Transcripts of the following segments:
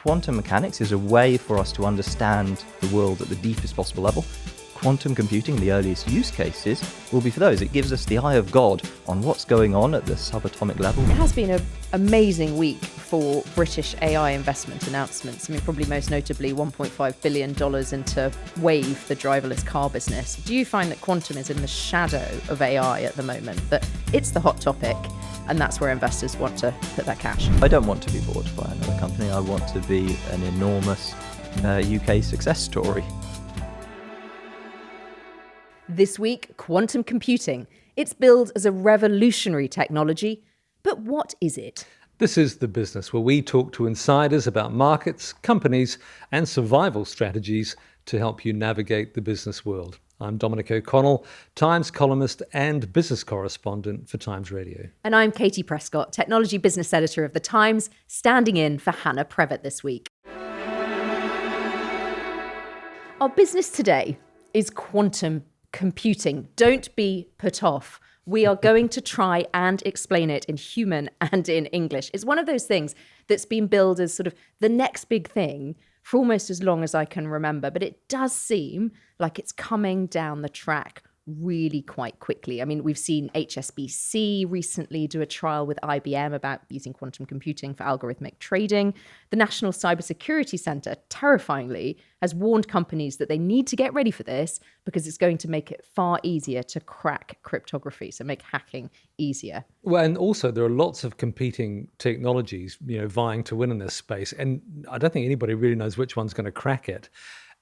Quantum mechanics is a way for us to understand the world at the deepest possible level. Quantum computing, the earliest use cases, will be for those. It gives us the eye of God on what's going on at the subatomic level. It has been an amazing week for British AI investment announcements. I mean, probably most notably $1.5 billion into Wave, the driverless car business. Do you find that quantum is in the shadow of AI at the moment, that it's the hot topic, and that's where investors want to put their cash? I don't want to be bought by another company. I want to be an enormous UK success story. This week, quantum computing. It's billed as a revolutionary technology, but what is it? This is The Business, where we talk to insiders about markets, companies, and survival strategies to help you navigate the business world. I'm Dominic O'Connell, Times columnist and business correspondent for Times Radio. And I'm Katie Prescott, technology business editor of The Times, standing in for Hannah Previtt this week. Our business today is quantum computing. Don't be put off. We are going to try and explain it in human and in English. It's one of those things that's been billed as sort of the next big thing for almost as long as I can remember, but it does seem like it's coming down the track really quite quickly. I mean, we've seen HSBC recently do a trial with IBM about using quantum computing for algorithmic trading. The National Cybersecurity Centre, terrifyingly, has warned companies that they need to get ready for this because it's going to make it far easier to crack cryptography, so make hacking easier. Well, and also there are lots of competing technologies, vying to win in this space. And I don't think anybody really knows which one's going to crack it.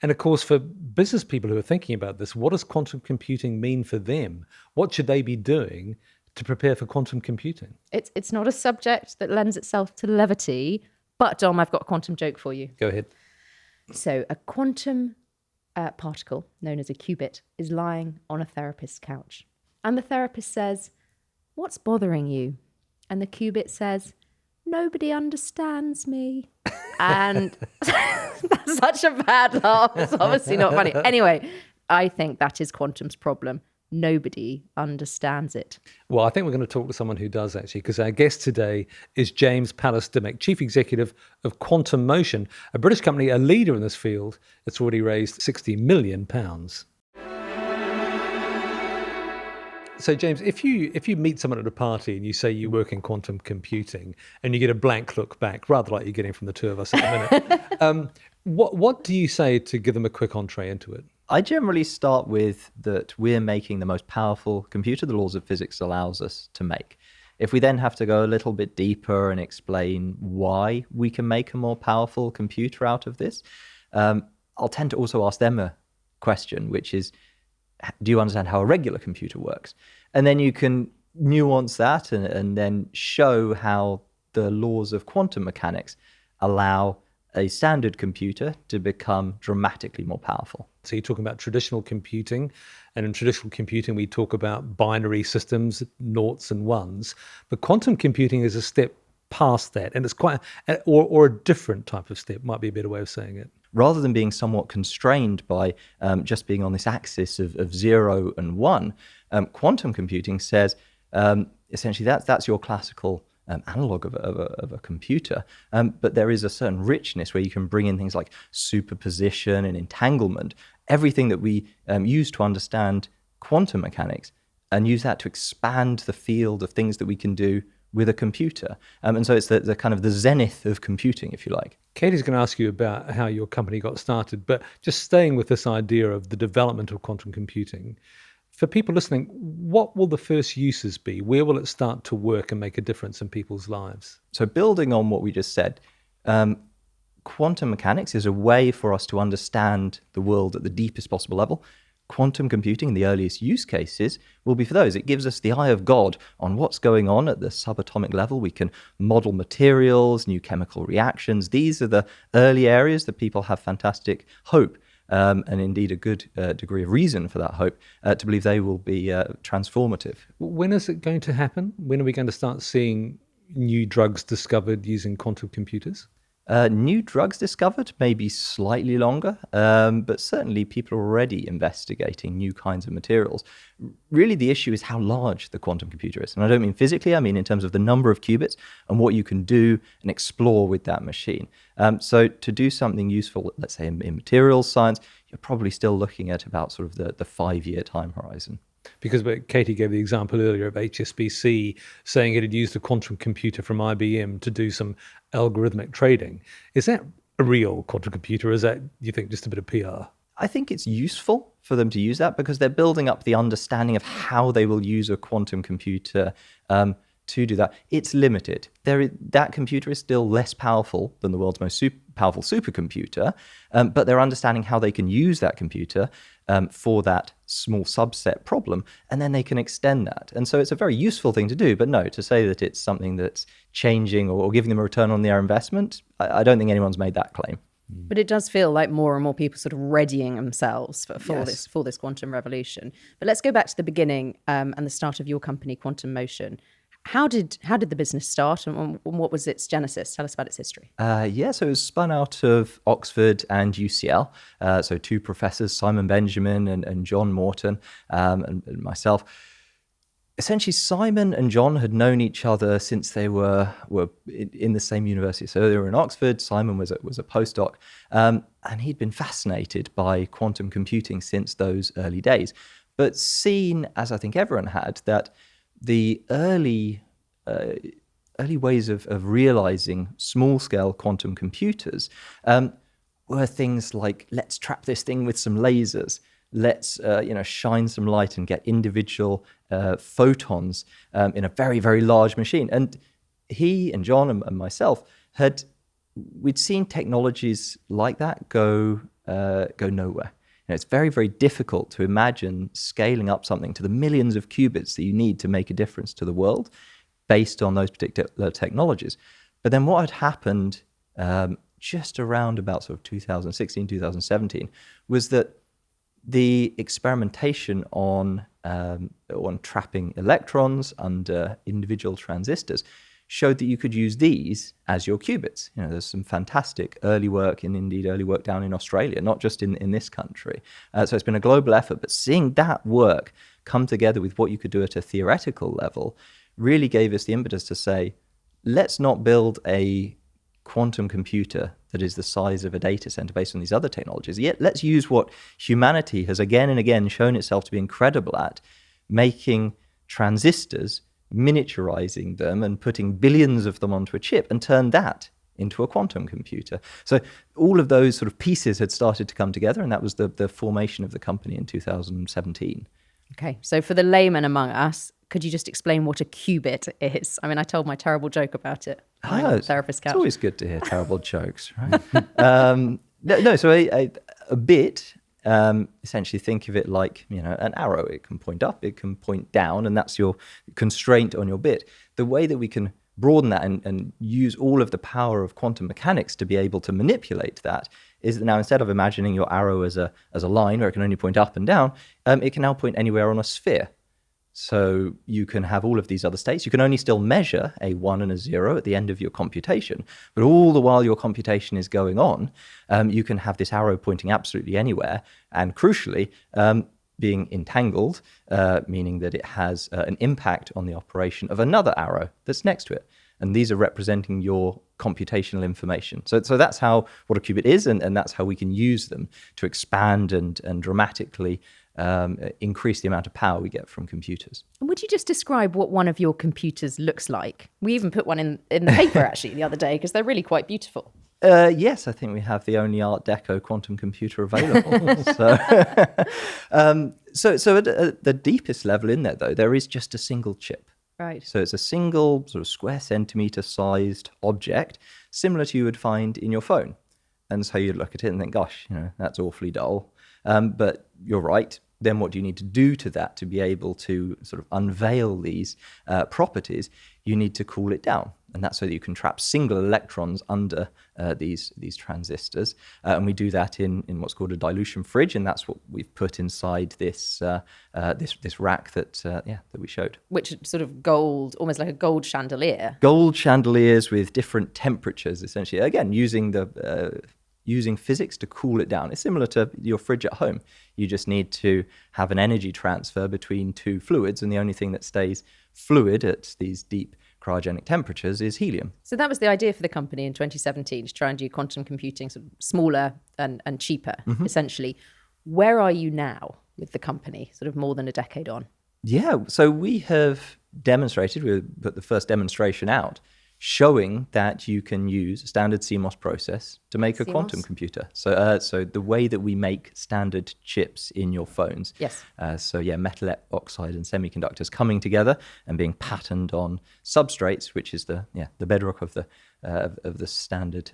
And of course, for business people who are thinking about this, what does quantum computing mean for them? What should they be doing to prepare for quantum computing? It's not a subject that lends itself to levity, but Dom, I've got a quantum joke for you. Go ahead. So a quantum particle, known as a qubit, is lying on a therapist's couch. And the therapist says, "What's bothering you?" And the qubit says, "Nobody understands me." And that's such a bad laugh. It's obviously not funny. Anyway, I think that is quantum's problem. Nobody understands it. Well, I think we're going to talk to someone who does, actually, because our guest today is James Palles-Dimmock, Chief Executive of Quantum Motion, a British company, a leader in this field. It's already raised £60 million. So, James, if you meet someone at a party and you say you work in quantum computing and you get a blank look back, rather like you're getting from the two of us at the minute, what do you say to give them a quick entree into it? I generally start with that we're making the most powerful computer the laws of physics allows us to make. If we then have to go a little bit deeper and explain why we can make a more powerful computer out of this, I'll tend to also ask them a question, which is, do you understand how a regular computer works? And then you can nuance that and then show how the laws of quantum mechanics allow a standard computer to become dramatically more powerful. So you're talking about traditional computing, and in traditional computing we talk about binary systems, noughts and ones, but quantum computing is a step past that, and it's quite, or a different type of step, might be a better way of saying it. Rather than being somewhat constrained by just being on this axis of 0 and 1, quantum computing says essentially that's your classical analog of a computer, but there is a certain richness where you can bring in things like superposition and entanglement, everything that we use to understand quantum mechanics, and use that to expand the field of things that we can do with a computer. And so it's the kind of the zenith of computing, if you like. Katie's going to ask you about how your company got started, but just staying with this idea of the development of quantum computing, for people listening, what will the first uses be? Where will it start to work and make a difference in people's lives? So building on what we just said, quantum mechanics is a way for us to understand the world at the deepest possible level. Quantum computing, the earliest use cases, will be for those. It gives us the eye of God on what's going on at the subatomic level. We can model materials, new chemical reactions. These are the early areas that people have fantastic hope, and indeed a good degree of reason for that hope, to believe they will be transformative. When is it going to happen? When are we going to start seeing new drugs discovered using quantum computers? New drugs discovered, maybe slightly longer, but certainly people are already investigating new kinds of materials. Really, the issue is how large the quantum computer is. And I don't mean physically, I mean in terms of the number of qubits and what you can do and explore with that machine. So to do something useful, let's say in materials science, you're probably still looking at about sort of the 5-year time horizon. Because Katie gave the example earlier of HSBC saying it had used a quantum computer from IBM to do some algorithmic trading. Is that a real quantum computer, or is that, you think, just a bit of PR? I think it's useful for them to use that because they're building up the understanding of how they will use a quantum computer to do that. It's limited. That computer is still less powerful than the world's most powerful supercomputer, but they're understanding how they can use that computer for that small subset problem, and then they can extend that. And so it's a very useful thing to do, but no, to say that it's something that's changing or giving them a return on their investment, I don't think anyone's made that claim. But it does feel like more and more people sort of readying themselves for Yes. this quantum revolution. But let's go back to the beginning and the start of your company, Quantum Motion. How did the business start, and what was its genesis? Tell us about its history. So it was spun out of Oxford and UCL. So two professors, Simon Benjamin and John Morton, and myself. Essentially, Simon and John had known each other since they were in the same university. So they were in Oxford. Simon was a postdoc, and he'd been fascinated by quantum computing since those early days, but seen, as I think everyone had, that the early ways of realizing small-scale quantum computers were things like, let's trap this thing with some lasers. Let's shine some light and get individual photons in a very, very large machine. And he and John and myself we'd seen technologies like that go nowhere. It's very, very difficult to imagine scaling up something to the millions of qubits that you need to make a difference to the world based on those particular technologies. But then what had happened just around about sort of 2016, 2017 was that the experimentation on trapping electrons under individual transistors showed that you could use these as your qubits. There's some fantastic early work, and indeed early work down in Australia, not just in this country. So it's been a global effort, but seeing that work come together with what you could do at a theoretical level really gave us the impetus to say, let's not build a quantum computer that is the size of a data center based on these other technologies. Yet let's use what humanity has again and again shown itself to be incredible at, making transistors, miniaturizing them and putting billions of them onto a chip, and turn that into a quantum computer. So all of those sort of pieces had started to come together, and that was the formation of the company in 2017. Okay, so for the layman among us, could you just explain what a qubit is? I mean, I told my terrible joke about it. Therapist couch. It's always good to hear terrible jokes, right? So a bit, essentially think of it like, an arrow. It can point up, it can point down, and that's your constraint on your bit. The way that we can broaden that and use all of the power of quantum mechanics to be able to manipulate that is that now, instead of imagining your arrow as a line where it can only point up and down, it can now point anywhere on a sphere. So you can have all of these other states. You can only still measure a 1 and a 0 at the end of your computation. But all the while your computation is going on, you can have this arrow pointing absolutely anywhere. And crucially, being entangled, meaning that it has an impact on the operation of another arrow that's next to it. And these are representing your computational information. So that's what a qubit is, and that's how we can use them to expand and dramatically increase the amount of power we get from computers. Would you just describe what one of your computers looks like? We even put one in the paper actually the other day because they're really quite beautiful. Yes, I think we have the only Art Deco quantum computer available. So at the deepest level in there is just a single chip. Right. So it's a single sort of square centimeter sized object, similar to you would find in your phone. And so you'd look at it and think, gosh, that's awfully dull. But you're right. then what do you need to do to that to be able to sort of unveil these properties? You need to cool it down. And that's so that you can trap single electrons under these transistors. And we do that in what's called a dilution fridge. And that's what we've put inside this rack that we showed. Which is sort of gold, almost like a gold chandelier. Gold chandeliers with different temperatures, essentially. Again, using physics to cool it down. It's similar to your fridge at home. You just need to have an energy transfer between two fluids, and the only thing that stays fluid at these deep cryogenic temperatures is helium. So that was the idea for the company in 2017, to try and do quantum computing sort of smaller and cheaper, essentially. Where are you now with the company, sort of more than a decade on? Yeah, so we have demonstrated, we put the first demonstration out, showing that you can use a standard CMOS process to make a quantum computer. So the way that we make standard chips in your phones. Yes. Metal oxide and semiconductors coming together and being patterned on substrates, which is the bedrock of the standard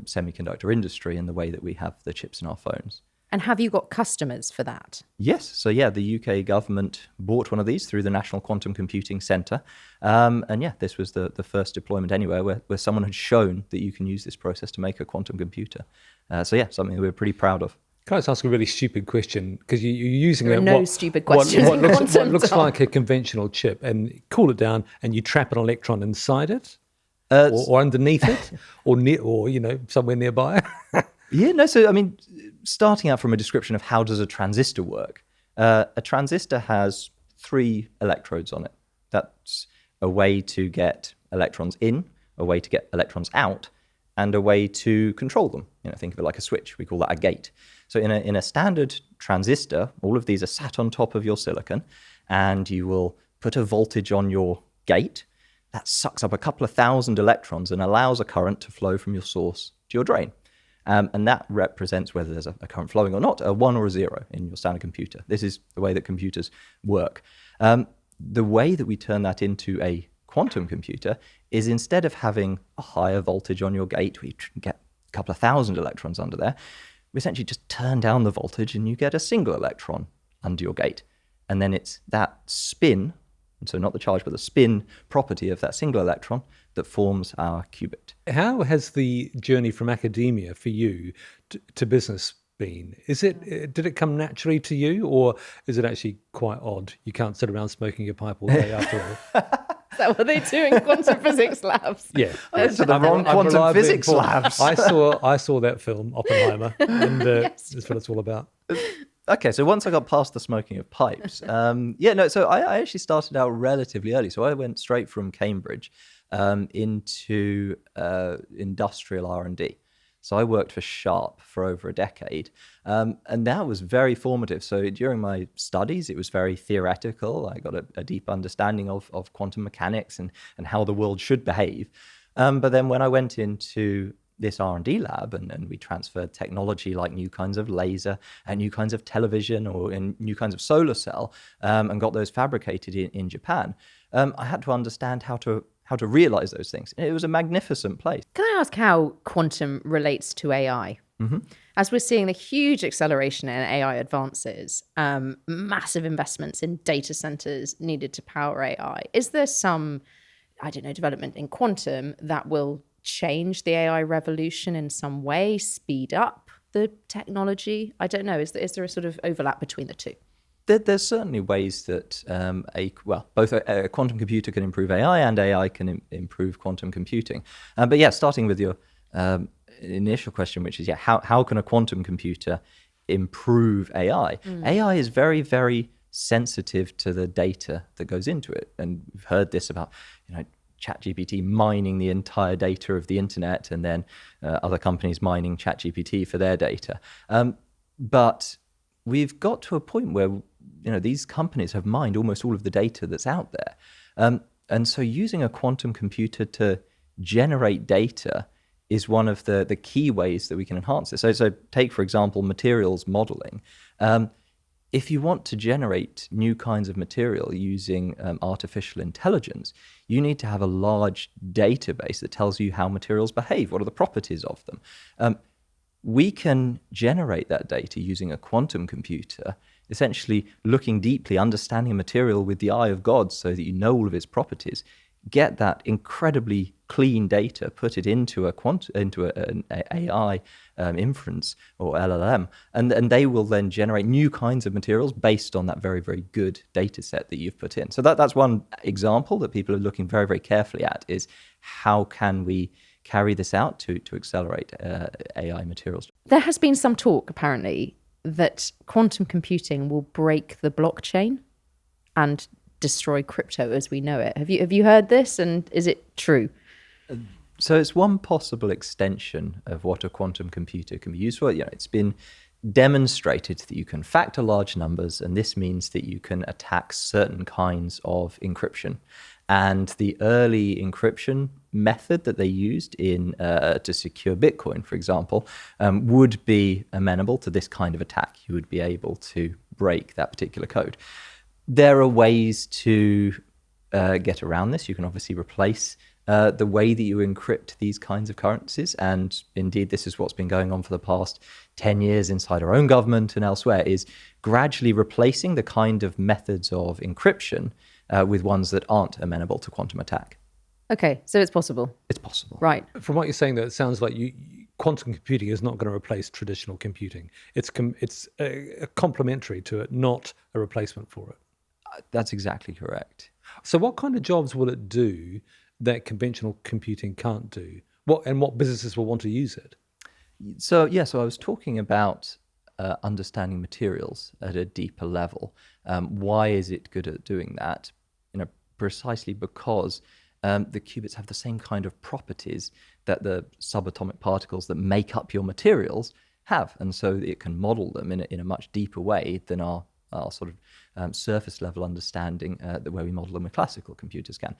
semiconductor industry and the way that we have the chips in our phones. And have you got customers for that? Yes. So the UK government bought one of these through the National Quantum Computing Centre. This was the first deployment anywhere where someone had shown that you can use this process to make a quantum computer. Something that we're pretty proud of. Can I just ask a really stupid question? Because you're using there are no stupid questions. What looks like a conventional chip, and cool it down, and you trap an electron inside it, or underneath it, or somewhere nearby. Starting out from a description of how does a transistor work, a transistor has 3 electrodes on it. That's a way to get electrons in, a way to get electrons out, and a way to control them. Think of it like a switch. We call that a gate. So in a standard transistor, all of these are sat on top of your silicon, and you will put a voltage on your gate that sucks up a couple of thousand electrons and allows a current to flow from your source to your drain. And that represents whether there's a current flowing or not, a 1 or a 0 in your standard computer. This is the way that computers work. The way that we turn that into a quantum computer is, instead of having a higher voltage on your gate, we get a couple of thousand electrons under there, we essentially just turn down the voltage and you get a single electron under your gate. And then it's that spin, so not the charge, but the spin property of that single electron that forms our qubit. How has the journey from academia for you to business been? Did it come naturally to you, or is it actually quite odd? You can't sit around smoking your pipe all day after all. Is that what they do in quantum physics labs? Yeah. To the wrong quantum physics labs. I saw that film, Oppenheimer, and that's what it's all about. Okay, so once I got past the smoking of pipes, so I actually started out relatively early. So I went straight from Cambridge into industrial R&D. So I worked for Sharp for over a decade, and that was very formative. So during my studies, it was very theoretical. I got a deep understanding of quantum mechanics and how the world should behave. But then when I went into this R&D lab and we transferred technology like new kinds of laser and new kinds of television or new kinds of solar cell and got those fabricated in Japan, I had to understand how to realize those things. It was a magnificent place. Can I ask how quantum relates to AI? Mm-hmm. As we're seeing the huge acceleration in AI advances, massive investments in data centers needed to power AI, is there some, development in quantum that will change the AI revolution in some way, speed up the technology? I don't know. Is there a sort of overlap between the two? There's certainly ways that both a quantum computer can improve AI and AI can improve quantum computing. Starting with your initial question, which is, how can a quantum computer improve AI? AI is very, very sensitive to the data that goes into it. And we've heard this about, ChatGPT mining the entire data of the internet, and then other companies mining ChatGPT for their data. But we've got to a point where these companies have mined almost all of the data that's out there. And so using a quantum computer to generate data is one of the key ways that we can enhance this. So take, for example, materials modeling. If you want to generate new kinds of material using artificial intelligence, you need to have a large database that tells you how materials behave, what are the properties of them. We can generate that data using a quantum computer essentially looking deeply, understanding a material with the eye of God so that you know all of its properties, get that incredibly clean data, put it into an AI inference or LLM, and they will then generate new kinds of materials based on that very, very good data set that you've put in. So that's one example that people are looking very, very carefully at, is how can we carry this out to accelerate AI materials. There has been some talk, apparently, that quantum computing will break the blockchain and destroy crypto as we know it. Have you heard this, and is it true? So it's one possible extension of what a quantum computer can be used for. It's been demonstrated that you can factor large numbers, and this means that you can attack certain kinds of encryption. And the early encryption method that they used to secure Bitcoin, for example, would be amenable to this kind of attack. You would be able to break that particular code. There are ways to get around this. You can obviously replace the way that you encrypt these kinds of currencies. And indeed, this is what's been going on for the past 10 years inside our own government and elsewhere, is gradually replacing the kind of methods of encryption with ones that aren't amenable to quantum attack. Okay, so it's possible. It's possible. Right. From what you're saying, though, it sounds like quantum computing is not going to replace traditional computing. It's complementary to it, not a replacement for it. That's exactly correct. So what kind of jobs will it do that conventional computing can't do? What businesses will want to use it? So I was talking about understanding materials at a deeper level. Why is it good at doing that? Precisely because the qubits have the same kind of properties that the subatomic particles that make up your materials have, and so it can model them in a much deeper way than our sort of surface level understanding the way we model them with classical computers can.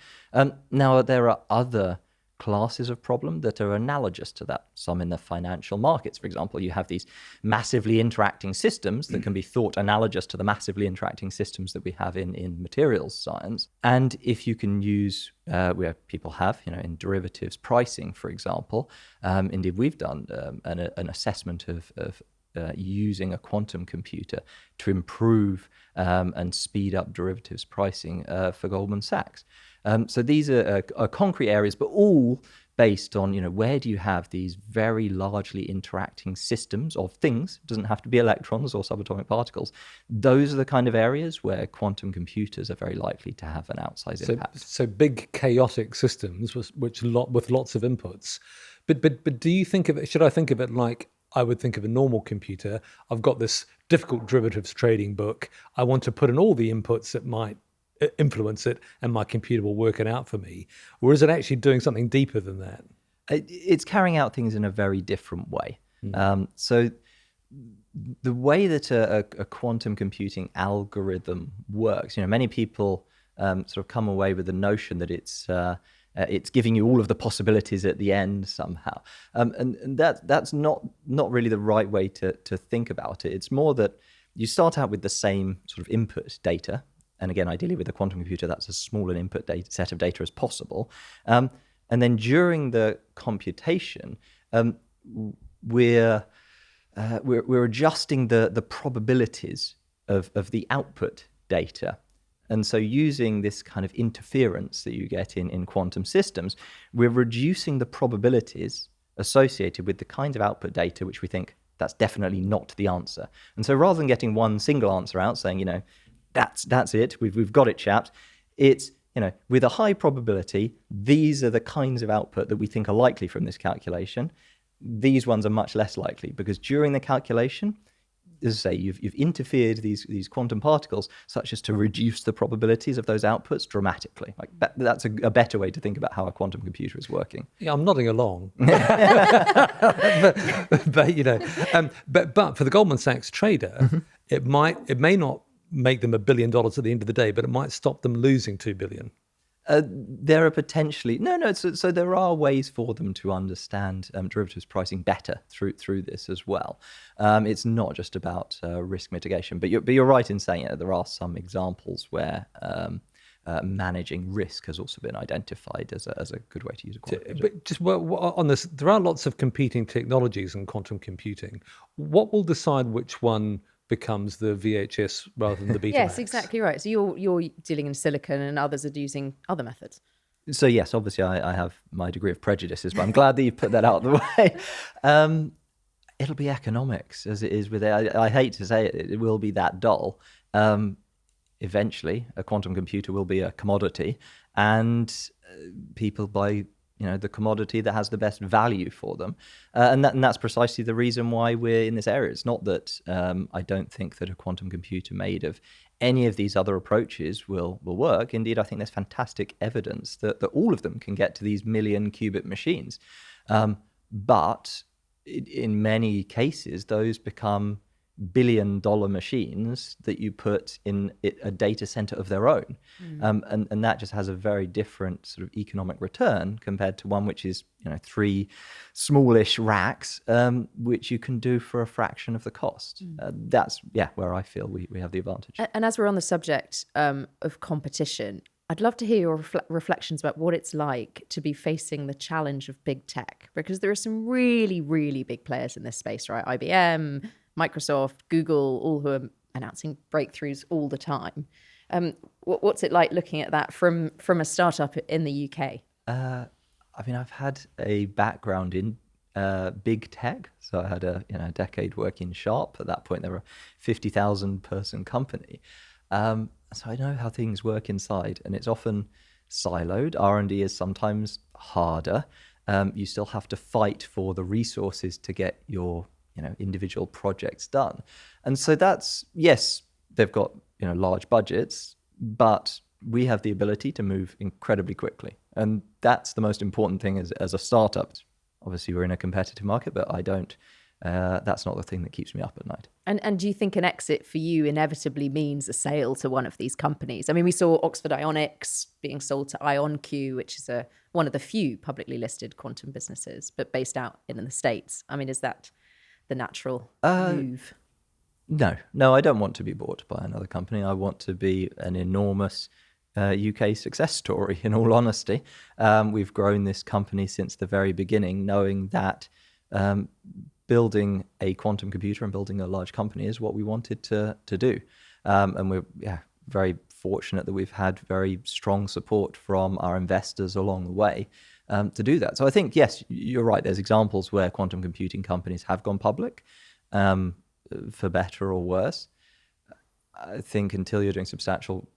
Now, there are other classes of problem that are analogous to that. Some in the financial markets, for example, you have these massively interacting systems that can be thought analogous to the massively interacting systems that we have in materials science. And if you can use, where people have, in derivatives pricing, for example, indeed we've done an assessment of using a quantum computer to improve and speed up derivatives pricing for Goldman Sachs. So these are concrete areas, but all based on, where do you have these very largely interacting systems of things? It doesn't have to be electrons or subatomic particles. Those are the kind of areas where quantum computers are very likely to have an outsized impact. So big chaotic systems with lots of inputs. But do you think of it, should I think of it like I would think of a normal computer? I've got this difficult derivatives trading book. I want to put in all the inputs that might influence it, and my computer will work it out for me. Or is it actually doing something deeper than that? It's carrying out things in a very different way. So the way that a quantum computing algorithm works, many people sort of come away with the notion that it's giving you all of the possibilities at the end somehow. And that's not really the right way to think about it. It's more that you start out with the same sort of input data. And again, ideally with a quantum computer, that's as small an input set of data as possible. And then during the computation, we're adjusting the probabilities of the output data. And so using this kind of interference that you get in quantum systems, we're reducing the probabilities associated with the kind of output data which we think that's definitely not the answer. And so rather than getting one single answer out saying, that's it, we've got it, chaps, it's, with a high probability, these are the kinds of output that we think are likely from this calculation. These ones are much less likely because during the calculation, as I say, you've interfered these quantum particles such as to reduce the probabilities of those outputs dramatically. Like that's a better way to think about how a quantum computer is working. Yeah, I'm nodding along. but for the Goldman Sachs trader, it may not make them $1 billion at the end of the day, but it might stop them losing $2 billion. There are potentially so there are ways for them to understand derivatives pricing better through this as well. It's not just about risk mitigation, but you're right in saying there are some examples where managing risk has also been identified as a good way to use a quantum computer. But just on this, there are lots of competing technologies in quantum computing. What will decide which one becomes the VHS rather than the Betamax. Yes, exactly right. So you're dealing in silicon, and others are using other methods. So yes, obviously I have my degree of prejudices, but I'm glad that you put that out of the way. It'll be economics as it is with AI. I hate to say it, it will be that dull. Eventually, a quantum computer will be a commodity, and people buy the commodity that has the best value for them, and that's precisely the reason why we're in this area. It's not that I don't think that a quantum computer made of any of these other approaches will work. Indeed, I think there's fantastic evidence that all of them can get to these million qubit machines, but in many cases, those become billion-dollar machines that you put in a data center of their own. And that just has a very different sort of economic return compared to one which is 3 smallish racks, which you can do for a fraction of the cost. That's where I feel we have the advantage. And as we're on the subject of competition, I'd love to hear your reflections about what it's like to be facing the challenge of big tech, because there are some really, really big players in this space, right? IBM, Microsoft, Google, all who are announcing breakthroughs all the time. What's it like looking at that from a startup in the UK? I've had a background in big tech. So I had a decade working Sharp. At that point, they were a 50,000 person company. So I know how things work inside, and it's often siloed. R&D is sometimes harder. You still have to fight for the resources to get your individual projects done. And so that's, yes, they've got large budgets, but we have the ability to move incredibly quickly. And that's the most important thing as a startup. Obviously, we're in a competitive market, but that's not the thing that keeps me up at night. And do you think an exit for you inevitably means a sale to one of these companies? I mean, we saw Oxford Ionics being sold to IonQ, which is one of the few publicly listed quantum businesses, but based out in the States. I mean, is that the natural move? No, I don't want to be bought by another company. I want to be an enormous UK success story, in all honesty. We've grown this company since the very beginning, knowing that building a quantum computer and building a large company is what we wanted to do. And we're very fortunate that we've had very strong support from our investors along the way to do that. So I think, yes, you're right. There's examples where quantum computing companies have gone public for better or worse. I think until you're doing substantial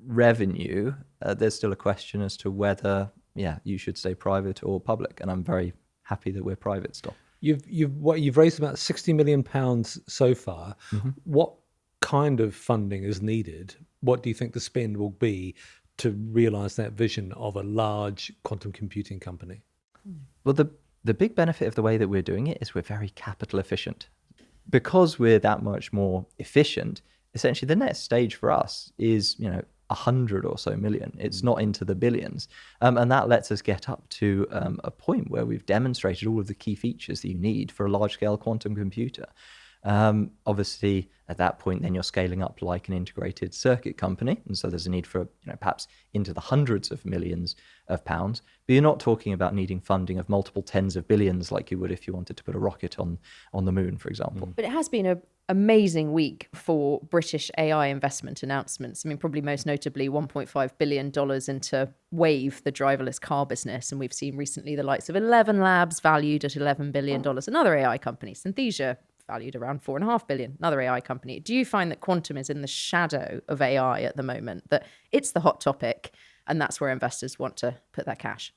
revenue, there's still a question as to whether, you should stay private or public. And I'm very happy that we're private still. You've raised about £60 million so far. Mm-hmm. What kind of funding is needed? What do you think the spend will be to realize that vision of a large quantum computing company? Well, the big benefit of the way that we're doing it is we're very capital efficient. Because we're that much more efficient, essentially the next stage for us is 100 or so million. It's not into the billions. And that lets us get up to a point where we've demonstrated all of the key features that you need for a large-scale quantum computer. Obviously, at that point, then you're scaling up like an integrated circuit company. And so there's a need for, perhaps into the hundreds of millions of pounds. But you're not talking about needing funding of multiple tens of billions like you would if you wanted to put a rocket on the moon, for example. But it has been an amazing week for British AI investment announcements. I mean, probably most notably $1.5 billion into Wave, the driverless car business. And we've seen recently the likes of 11 Labs valued at $11 billion. Another AI company, Synthesia, valued around $4.5 billion, another AI company. Do you find that quantum is in the shadow of AI at the moment, that it's the hot topic and that's where investors want to put their cash?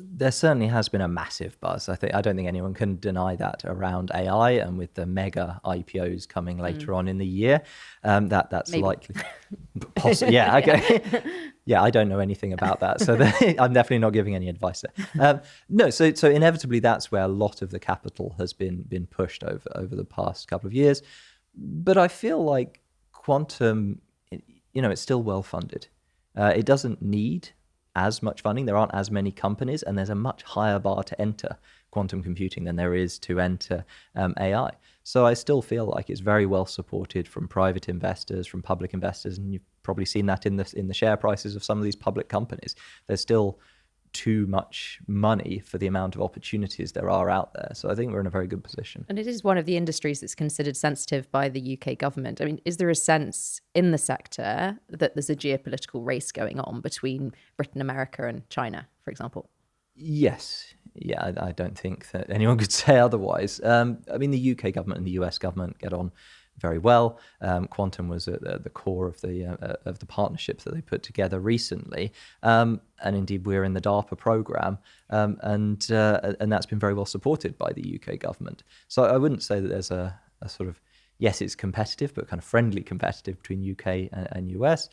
There certainly has been a massive buzz. I don't think anyone can deny that around AI, and with the mega IPOs coming later on in the year, that's Maybe. Likely. Possibly, yeah, okay. Yeah, I don't know anything about that, so I'm definitely not giving any advice there. No, so inevitably that's where a lot of the capital has been pushed over the past couple of years. But I feel like quantum, it's still well funded. It doesn't need as much funding. There aren't as many companies, and there's a much higher bar to enter quantum computing than there is to enter AI. So I still feel like it's very well supported from private investors, from public investors, and you've probably seen that in the share prices of some of these public companies. There's still too much money for the amount of opportunities there are out there. So I think we're in a very good position. And it is one of the industries that's considered sensitive by the UK government. I mean, is there a sense in the sector that there's a geopolitical race going on between Britain, America, and China, for example? Yes. Yeah, I don't think that anyone could say otherwise. I mean, the UK government and the US government get on very well. Quantum was at the core of the partnerships that they put together recently, and indeed we're in the DARPA program, and that's been very well supported by the UK government. So I wouldn't say that there's a sort of, yes, it's competitive, but kind of friendly competitive between UK and US.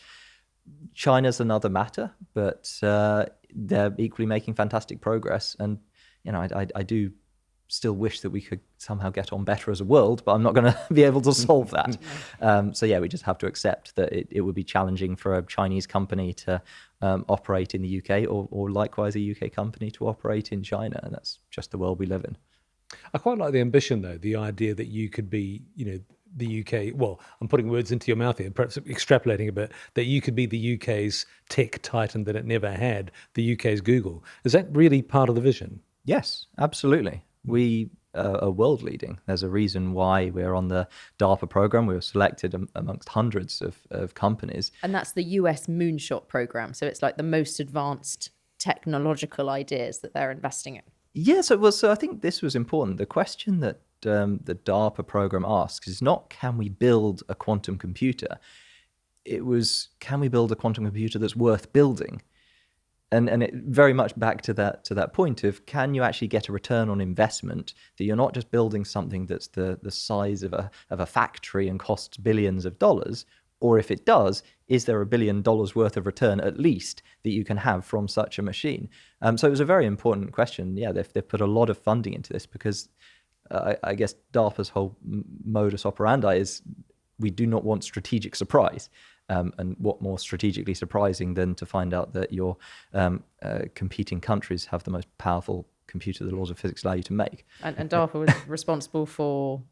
China's another matter, but they're equally making fantastic progress, and I do still wish that we could somehow get on better as a world, but I'm not going to be able to solve that. So yeah, we just have to accept that it would be challenging for a Chinese company to operate in the UK, or likewise a UK company to operate in China, and that's just the world we live in. I quite like the ambition, though, the idea that you could be, the UK, well, I'm putting words into your mouth here, perhaps extrapolating a bit, that you could be the UK's tech titan that it never had, the UK's Google. Is that really part of the vision? Yes, absolutely. We are world leading. There's a reason why we're on the DARPA program. We were selected amongst hundreds of companies. And that's the US Moonshot program. So it's like the most advanced technological ideas that they're investing in. Yes, it was. So I think this was important. The question that the DARPA program asks is not, can we build a quantum computer? It was, can we build a quantum computer that's worth building? And it very much back to that point of, can you actually get a return on investment, that you're not just building something that's the size of a factory and costs billions of dollars, or if it does, is there $1 billion worth of return at least that you can have from such a machine? So it was a very important question. Yeah, they've put a lot of funding into this because I guess DARPA's whole modus operandi is, we do not want strategic surprise. And what more strategically surprising than to find out that your competing countries have the most powerful computer the laws of physics allow you to make. And DARPA was responsible for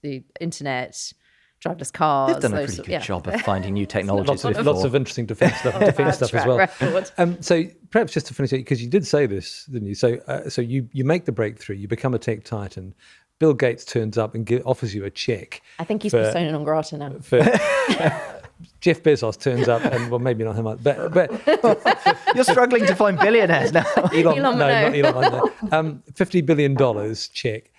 the internet, driverless cars. They've done a pretty good job of finding new technologies. Lots of interesting defence stuff as well. So perhaps just to finish it, because you did say this, didn't you? So you make the breakthrough, you become a tech titan. Bill Gates turns up and offers you a check. I think he's persona non grata now. Jeff Bezos turns up, and well, maybe not him, but you're struggling to find billionaires now. Not Elon. $50 billion check.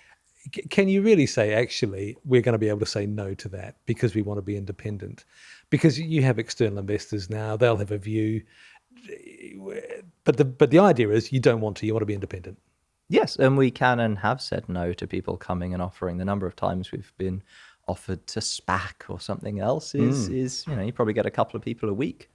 Can you really say, actually, we're going to be able to say no to that because we want to be independent? Because you have external investors now; they'll have a view. But the idea is, you don't want to. You want to be independent. Yes, and we can and have said no to people coming and offering. The number of times we've been offered to SPAC or something else is you probably get a couple of people a week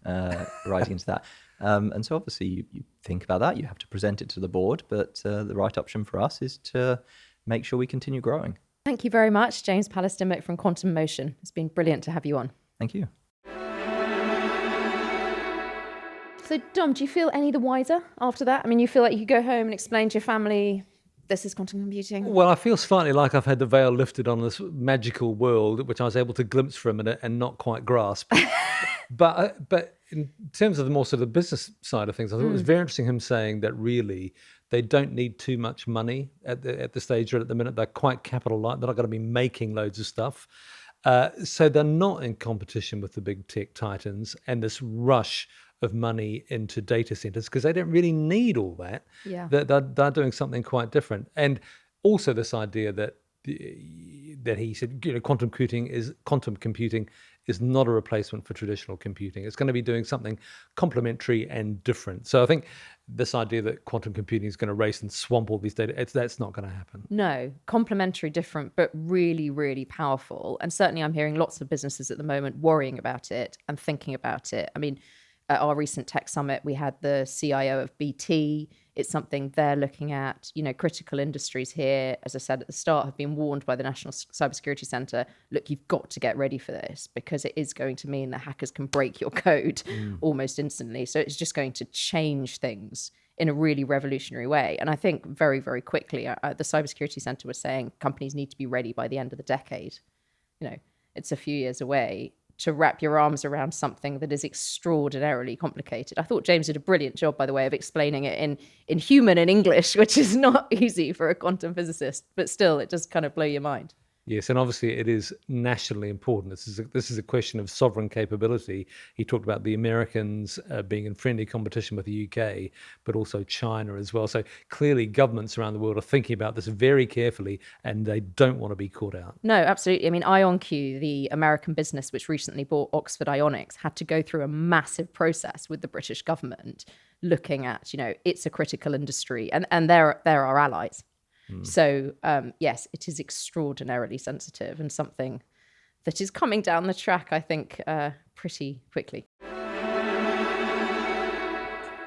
writing into that. And so obviously you think about that, you have to present it to the board, but the right option for us is to make sure we continue growing. Thank you very much, James Palles-Dimmock from Quantum Motion. It's been brilliant to have you on. Thank you. So Dom, do you feel any the wiser after that? I mean, you feel like you could go home and explain to your family, this is quantum computing? Well, I feel slightly like I've had the veil lifted on this magical world, which I was able to glimpse for a minute and not quite grasp. But in terms of the more sort of the business side of things, I thought it was very interesting him saying that really they don't need too much money at the stage right at the minute. They're quite capital light. They're not going to be making loads of stuff. So they're not in competition with the big tech titans and this rush of money into data centers because they don't really need all that. Yeah. They're doing something quite different. And also this idea that he said, quantum computing is not a replacement for traditional computing. It's going to be doing something complementary and different. So I think this idea that quantum computing is going to race and swamp all these data, that's not going to happen. No, complementary, different, but really, really powerful. And certainly I'm hearing lots of businesses at the moment worrying about it and thinking about it. I mean, at our recent tech summit, we had the CIO of BT. It's something they're looking at. Critical industries here, as I said at the start, have been warned by the National Cybersecurity Centre, look, you've got to get ready for this because it is going to mean that hackers can break your code almost instantly. So it's just going to change things in a really revolutionary way. And I think very, very quickly, the Cybersecurity Centre was saying companies need to be ready by the end of the decade. It's a few years away. to wrap your arms around something that is extraordinarily complicated. I thought James did a brilliant job, by the way, of explaining it in human and English, which is not easy for a quantum physicist, but still, it does kind of blow your mind. Yes, and obviously it is nationally important. This is a question of sovereign capability. He talked about the Americans being in friendly competition with the UK, but also China as well. So clearly governments around the world are thinking about this very carefully, and they don't want to be caught out. No, absolutely. I mean, IonQ, the American business which recently bought Oxford Ionics, had to go through a massive process with the British government looking at, it's a critical industry, and they're our allies. So, yes, it is extraordinarily sensitive and something that is coming down the track, I think, pretty quickly.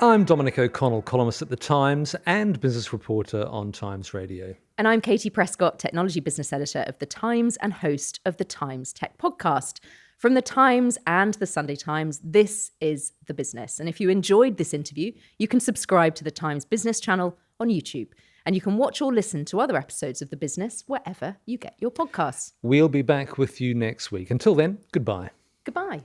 I'm Dominic O'Connell, columnist at The Times and business reporter on Times Radio. And I'm Katie Prescott, technology business editor of The Times and host of The Times Tech Podcast. From The Times and The Sunday Times, this is The Business. And if you enjoyed this interview, you can subscribe to The Times Business channel on YouTube. And you can watch or listen to other episodes of The Business wherever you get your podcasts. We'll be back with you next week. Until then, goodbye. Goodbye.